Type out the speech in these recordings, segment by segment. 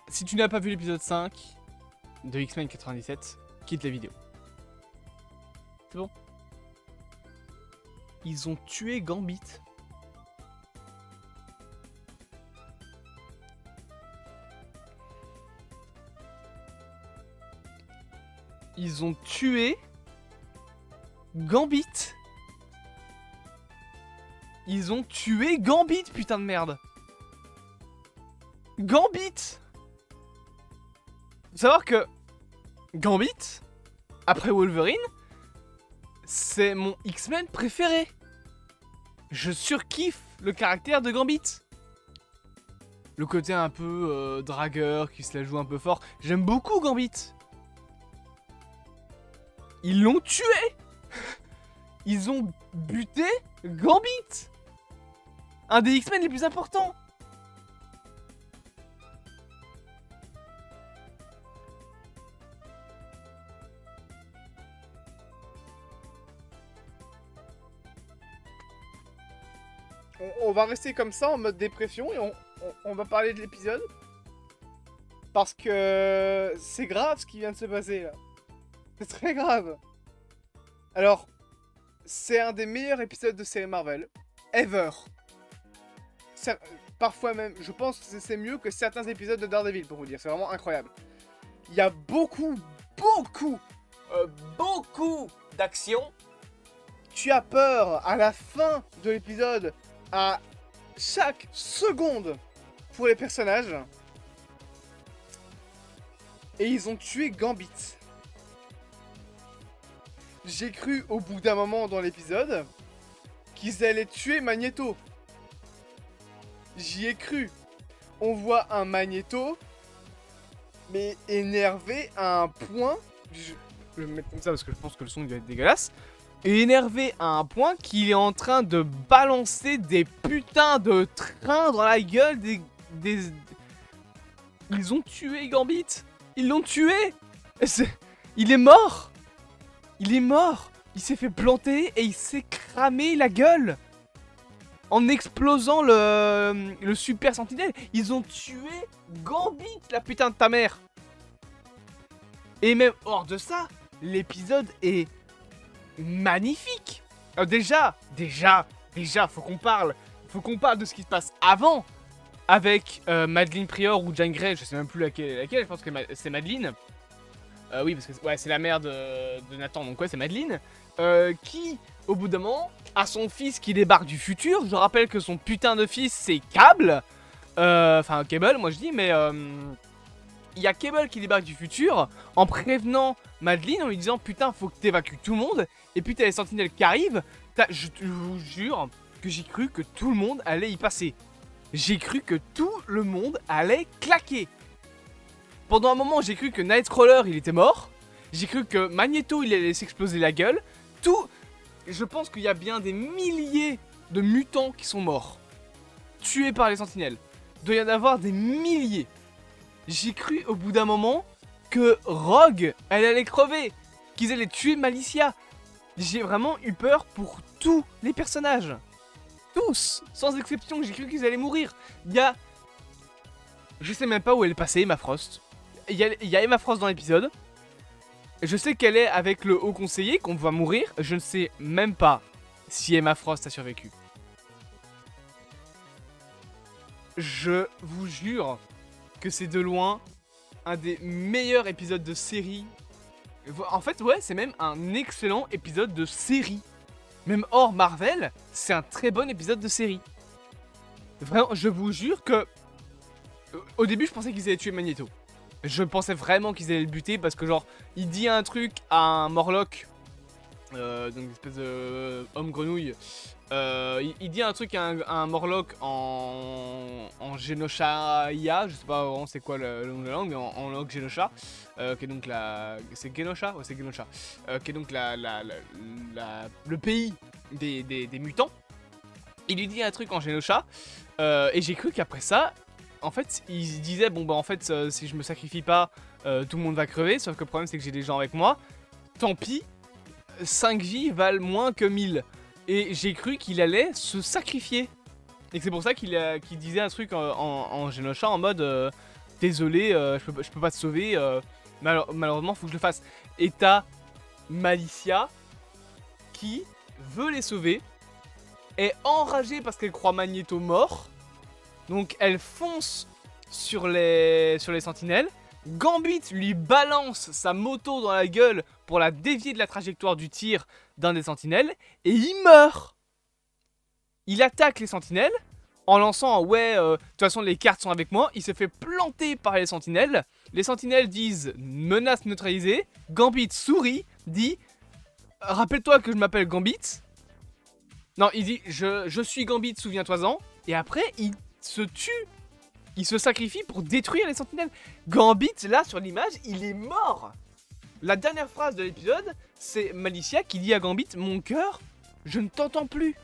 Si tu n'as pas vu l'épisode 5 de X-Men 97, quitte la vidéo. C'est bon. Ils ont tué Gambit. Ils ont tué Gambit. Ils ont tué Gambit, putain de merde. Gambit. Faut savoir que Gambit, après Wolverine, c'est mon X-Men préféré. Je surkiffe le caractère de Gambit. Le côté un peu dragueur, qui se la joue un peu fort. J'aime beaucoup Gambit. Ils l'ont tué. Ils ont buté Gambit. Un des X-Men les plus importants. On va rester comme ça en mode dépression et on va parler de l'épisode. Parce que c'est grave ce qui vient de se passer là. C'est très grave. Alors, c'est un des meilleurs épisodes de série Marvel. Ever. Parfois même, je pense que c'est mieux que certains épisodes de Daredevil pour vous dire. C'est vraiment incroyable. Il y a beaucoup d'action. Tu as peur à la fin de l'épisode, à chaque seconde pour les personnages. Et ils ont tué Gambit. J'ai cru au bout d'un moment dans l'épisode qu'ils allaient tuer Magneto. J'y ai cru. On voit un Magneto, mais énervé à un point. Je vais me mettre comme ça parce que je pense que le son il va être dégueulasse. Énervé à un point qu'il est en train de balancer des putains de trains dans la gueule des... Ils ont tué Gambit. Ils l'ont tué. Il est mort. Il est mort. Il s'est fait planter et il s'est cramé la gueule. En explosant le super sentinelle. Ils ont tué Gambit, la putain de ta mère. Et même hors de ça, l'épisode est magnifique. Alors déjà, faut qu'on parle. Faut qu'on parle de ce qui se passe avant. Avec Madelyne Pryor ou Jean Grey, je sais même plus laquelle je pense que c'est Madelyne. Oui, parce que ouais, c'est la mère de Nathan, donc ouais, c'est Madelyne. Qui, au bout d'un moment, a son fils qui débarque du futur. Je rappelle que son putain de fils, c'est Cable. Enfin, Cable, moi je dis, mais... Il y a Cable qui débarque du futur en prévenant Madelyne en lui disant putain faut que t'évacues tout le monde. Et puis t'as les sentinelles qui arrivent. Je vous jure que j'ai cru que tout le monde allait y passer. J'ai cru que tout le monde allait claquer. Pendant un moment j'ai cru que Nightcrawler il était mort. J'ai cru que Magneto il allait s'exploser la gueule. Je pense qu'il y a bien des milliers de mutants qui sont morts. Tués par les sentinelles. Il doit y en avoir des milliers. J'ai cru au bout d'un moment que Rogue, elle allait crever, qu'ils allaient tuer Malicia. J'ai vraiment eu peur pour tous les personnages. Tous, sans exception, j'ai cru qu'ils allaient mourir. Il y a... Je sais même pas où elle est passée, Emma Frost. Il y a Emma Frost dans l'épisode. Je sais qu'elle est avec le haut conseiller, qu'on va mourir. Je ne sais même pas si Emma Frost a survécu. Je vous jure... que c'est de loin un des meilleurs épisodes de série. En fait, ouais, c'est même un excellent épisode de série. Même hors Marvel, c'est un très bon épisode de série. Vraiment, je vous jure que... Au début, je pensais qu'ils allaient tuer Magneto. Je pensais vraiment qu'ils allaient le buter parce que genre, il dit un truc à un Morlock. Donc une espèce de homme grenouille. Il dit un truc à un Morlock en Genosha-ia, je sais pas vraiment c'est quoi le nom de la langue, mais en langue Genosha, qui est donc la... C'est Genosha? Ouais, c'est Genosha. Qui est donc le pays des mutants. Il lui dit un truc en Genosha, et j'ai cru qu'après ça, en fait, il disait, bon bah en fait, si je me sacrifie pas, tout le monde va crever, sauf que le problème c'est que j'ai des gens avec moi, tant pis, 5 vies valent moins que 1000. Et j'ai cru qu'il allait se sacrifier. Et c'est pour ça qu'il disait un truc en Genosha en mode désolé, je peux pas te sauver, malheureusement faut que je le fasse. Et t'as Malicia qui veut les sauver, est enragée parce qu'elle croit Magneto mort. Donc elle fonce sur les sentinelles. Gambit lui balance sa moto dans la gueule pour la dévier de la trajectoire du tir d'un des sentinelles. Et il meurt. Il attaque les sentinelles en lançant ouais, de toute façon les cartes sont avec moi. Il se fait planter par les sentinelles. Les sentinelles disent menace neutralisée. Gambit sourit, dit rappelle-toi que je m'appelle Gambit. Non, il dit je suis Gambit, souviens-toi-en. Et après, il se tue. Il se sacrifie pour détruire les sentinelles. Gambit, là, sur l'image, il est mort. La dernière phrase de l'épisode, c'est Malicia qui dit à Gambit, mon cœur, je ne t'entends plus.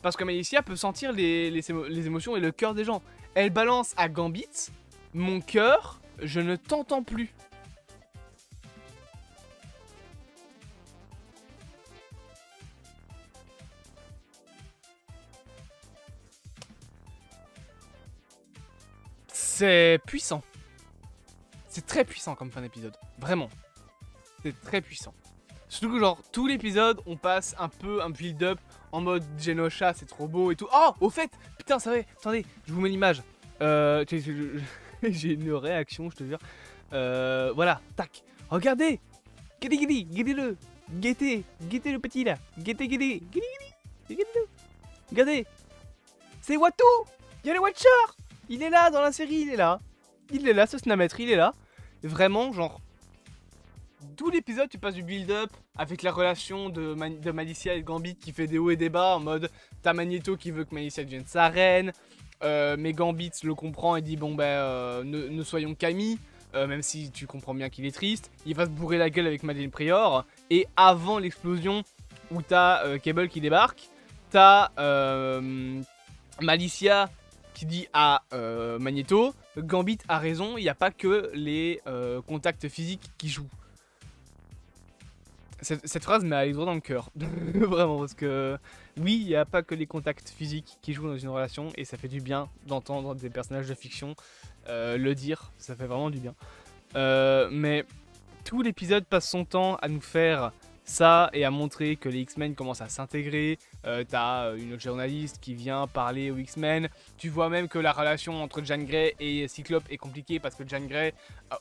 Parce que Malicia peut sentir les émotions et le cœur des gens. Elle balance à Gambit, mon cœur, je ne t'entends plus. C'est puissant. C'est très puissant comme fin d'épisode. Vraiment. C'est très puissant. Surtout que genre, tout l'épisode, on passe un peu un build-up en mode Genosha, c'est trop beau et tout. Oh, au fait, putain, c'est vrai. Attendez, je vous mets l'image. J'ai une réaction, je te jure. Voilà, tac. Regardez. Guettez-le. Guettez le petit là. Guettez-le. Regardez. C'est Watu. Il y a le Watcher. Il est là dans la série, il est là. Il est là, ce Snamettre, il est là. Vraiment, genre... Tout l'épisode, tu passes du build-up avec la relation de Malicia et Gambit qui fait des hauts et des bas en mode... T'as Magneto qui veut que Malicia devienne sa reine. Mais Gambit le comprend et dit bon ben ne soyons qu'amis. Même si tu comprends bien qu'il est triste. Il va se bourrer la gueule avec Madeleine Prior. Et avant l'explosion où t'as Cable qui débarque, t'as Malicia... qui dit à Magneto, Gambit a raison, il n'y a pas que les contacts physiques qui jouent. Cette phrase m'a allé droit dans le cœur. Vraiment, parce que oui, il n'y a pas que les contacts physiques qui jouent dans une relation, et ça fait du bien d'entendre des personnages de fiction le dire, ça fait vraiment du bien. Mais tout l'épisode passe son temps à nous faire ça et à montrer que les X-Men commencent à s'intégrer. T'as une autre journaliste qui vient parler aux X-Men. Tu vois même que la relation entre Jean Grey et Cyclope est compliquée parce que Jean Grey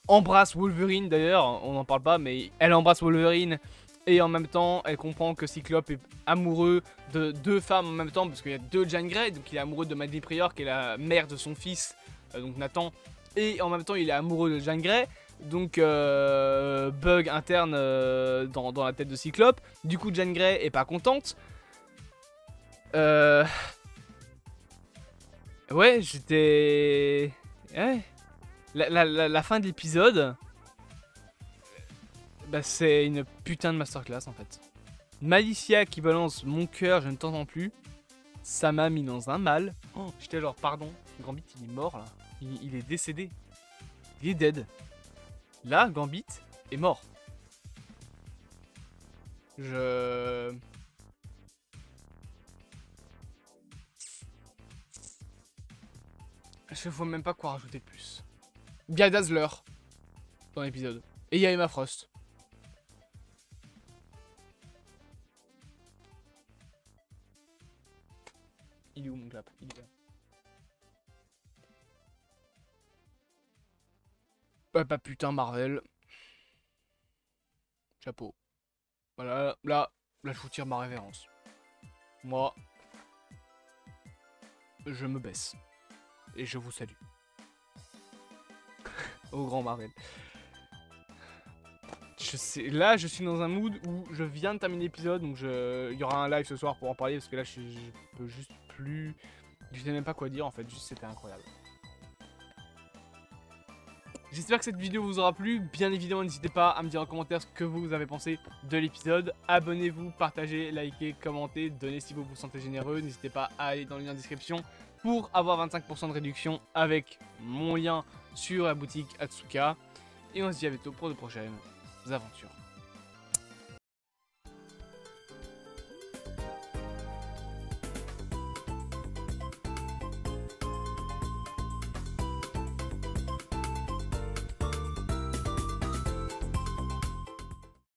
embrasse Wolverine d'ailleurs. On n'en parle pas, mais elle embrasse Wolverine. Et en même temps, elle comprend que Cyclope est amoureux de deux femmes en même temps parce qu'il y a deux Jean Grey. Donc il est amoureux de Madeleine Prior qui est la mère de son fils, donc Nathan. Et en même temps, il est amoureux de Jean Grey. Donc bug interne dans la tête de Cyclope. Du coup Jean Grey est pas contente. Ouais, j'étais... Ouais. La fin de l'épisode, bah, c'est une putain de masterclass en fait. Malicia qui balance mon cœur, je ne t'entends plus. Ça m'a mis dans un mal. Oh, j'étais genre pardon, Gambit il est mort là. Il est décédé. Il est dead. Là, Gambit est mort. Je vois même pas quoi rajouter de plus. Il y a Dazzler dans l'épisode. Et il y a Emma Frost. Il est où mon clap? Il est là. Bah putain Marvel. Chapeau. Voilà, là je vous tire ma révérence. Moi, je me baisse. Et je vous salue. Au grand Marvel. Là, je suis dans un mood où je viens de terminer l'épisode, donc il y aura un live ce soir pour en parler, parce que là, je peux juste plus... Je sais même pas quoi dire, en fait, juste c'était incroyable. J'espère que cette vidéo vous aura plu. Bien évidemment, n'hésitez pas à me dire en commentaire ce que vous avez pensé de l'épisode. Abonnez-vous, partagez, likez, commentez, donnez si vous vous sentez généreux. N'hésitez pas à aller dans le lien en description pour avoir 25% de réduction avec mon lien sur la boutique Atsuka. Et on se dit à bientôt pour de prochaines aventures.